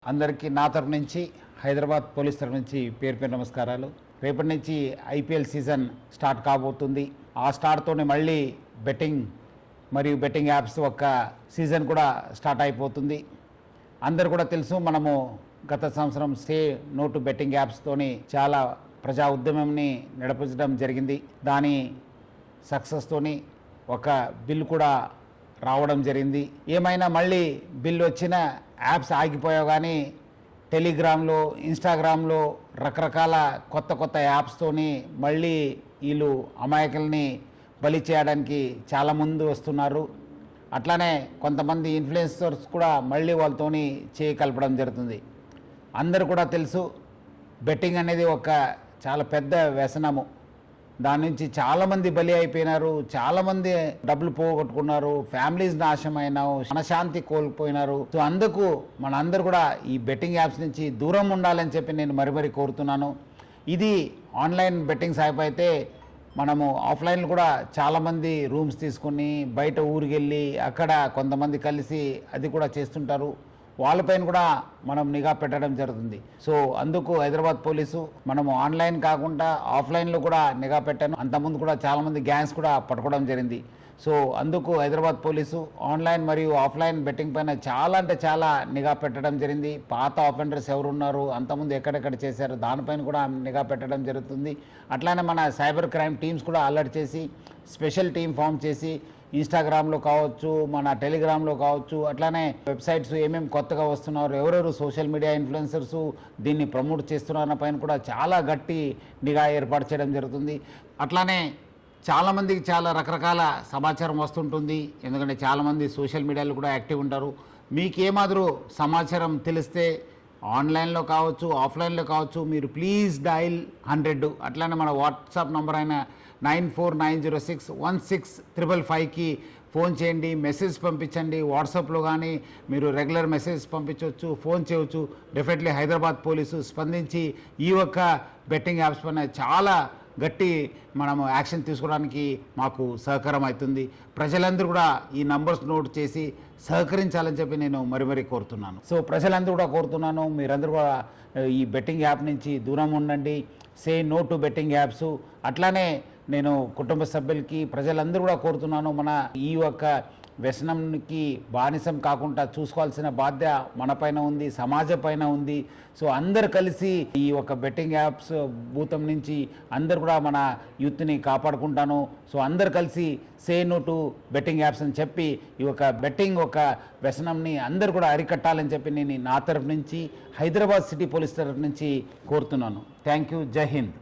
అందరికీ నా తరపు నుంచి హైదరాబాద్ పోలీస్ తరపు నుంచి పేరు నమస్కారాలు. రేపటి నుంచి ఐపీఎల్ సీజన్ స్టార్ట్ కాబోతుంది. ఆ స్టార్ట్తోనే మళ్ళీ బెట్టింగ్ మరియు బెట్టింగ్ యాప్స్ ఒక సీజన్ కూడా స్టార్ట్ అయిపోతుంది. అందరు కూడా తెలుసు, మనము గత సంవత్సరం సే నో టు బెట్టింగ్ యాప్స్తోని చాలా ప్రజా ఉద్యమంని నడిపించడం జరిగింది. దాని సక్సెస్తోని ఒక బిల్ కూడా రావడం జరిగింది. ఏమైనా మళ్ళీ బిల్ వచ్చిన యాప్స్ ఆగిపోయావు, కానీ టెలిగ్రామ్లో, ఇన్స్టాగ్రామ్లో రకరకాల కొత్త యాప్స్తోని మళ్ళీ వీళ్ళు అమాయకుల్ని బలి చేయడానికి చాలా ముందు వస్తున్నారు. అట్లానే కొంతమంది ఇన్ఫ్లుయెన్సర్స్ కూడా మళ్ళీ వాళ్ళతోని చేయి కలపడం జరుగుతుంది. అందరూ కూడా తెలుసు, బెట్టింగ్ అనేది ఒక చాలా పెద్ద వ్యసనము. దాని నుంచి చాలామంది బలి అయిపోయినారు, చాలామంది డబ్బులు పోగొట్టుకున్నారు, ఫ్యామిలీస్ నాశనమైనారు, మనశాంతి కోల్పోయినారు. సో అందుకు మనందరూ కూడా ఈ బెట్టింగ్ యాప్స్ నుంచి దూరం ఉండాలని చెప్పి నేను మరీ కోరుతున్నాను. ఇది ఆన్లైన్ బెట్టింగ్ యాప్ అయితే మనము ఆఫ్లైన్లో కూడా చాలామంది రూమ్స్ తీసుకుని బయట ఊరికి వెళ్ళి అక్కడ కొంతమంది కలిసి అది కూడా చేస్తుంటారు. వాళ్ళపైన కూడా మనం నిఘా పెట్టడం జరుగుతుంది. సో అందుకు హైదరాబాద్ పోలీసు మనము ఆన్లైన్ కాకుండా ఆఫ్లైన్లో కూడా నిఘా పెట్టాను. అంతకుముందు కూడా చాలామంది గ్యాంగ్స్ కూడా పట్టుకోవడం జరిగింది. సో అందుకు హైదరాబాద్ పోలీసు ఆన్లైన్ మరియు ఆఫ్లైన్ బెట్టింగ్ పైన చాలా నిఘా పెట్టడం జరిగింది. పాత ఆఫెండర్స్ ఎవరున్నారు, అంతకుముందు ఎక్కడెక్కడ చేశారు, దానిపైన కూడా నిఘా పెట్టడం జరుగుతుంది. అట్లానే మన సైబర్ క్రైమ్ టీమ్స్ కూడా అలర్ట్ చేసి స్పెషల్ టీం ఫామ్ చేసి ఇన్స్టాగ్రామ్లో కావచ్చు, మన టెలిగ్రామ్లో కావచ్చు, అట్లానే వెబ్సైట్స్ ఏమేమి కొత్తగా వస్తున్నారు, ఎవరెవరు సోషల్ మీడియా ఇన్ఫ్లుయెన్సర్స్ దీన్ని ప్రమోట్ చేస్తున్న పైన కూడా చాలా గట్టి నిఘా ఏర్పాటు చేయడం జరుగుతుంది. అట్లానే చాలామందికి చాలా రకరకాల సమాచారం వస్తుంటుంది. ఎందుకంటే చాలామంది సోషల్ మీడియాలో కూడా యాక్టివ్ ఉంటారు. మీకు ఏమాదిరూ సమాచారం తెలిస్తే ఆన్లైన్లో కావచ్చు, ఆఫ్లైన్లో కావచ్చు, మీరు ప్లీజ్ డయల్ 100. అట్లానే మన వాట్సాప్ నంబర్ అయిన 9490616555కి ఫోన్ చేయండి, మెసేజ్ పంపించండి. వాట్సాప్లో కానీ మీరు రెగ్యులర్ మెసేజ్ పంపించవచ్చు, ఫోన్ చేయవచ్చు. డెఫినెట్లీ హైదరాబాద్ పోలీసు స్పందించి ఈ ఒక్క బెట్టింగ్ యాప్స్ పైన చాలా గట్టి మనము యాక్షన్ తీసుకోవడానికి మాకు సహకారం అవుతుంది. ప్రజలందరూ కూడా ఈ నంబర్స్ నోట్ చేసి సహకరించాలని చెప్పి నేను మరీ కోరుతున్నాను. సో ప్రజలందరూ కూడా కోరుతున్నాను, మీరందరూ కూడా ఈ బెట్టింగ్ యాప్ నుంచి దూరం ఉండండి. Say no to betting apps. అట్లానే నేను కుటుంబ సభ్యులకి, ప్రజలందరూ కూడా కోరుతున్నాను, మన ఈ యొక్క వ్యసనంకి బానిసం కాకుండా చూసుకోవాల్సిన బాధ్యత మన పైన ఉంది, సమాజం పైన ఉంది. సో అందరు కలిసి ఈ ఒక బెట్టింగ్ యాప్స్ భూతం నుంచి అందరు కూడా మన యూత్ని కాపాడుకుంటాను. సో అందరు కలిసి say no to betting apps అని చెప్పి ఈ ఒక బెట్టింగ్ ఒక వ్యసనంని అందరు కూడా అరికట్టాలని చెప్పి నేను నా తరఫు నుంచి, హైదరాబాద్ సిటీ పోలీస్ తరఫు నుంచి కోరుతున్నాను. Thank you. జై హింద్.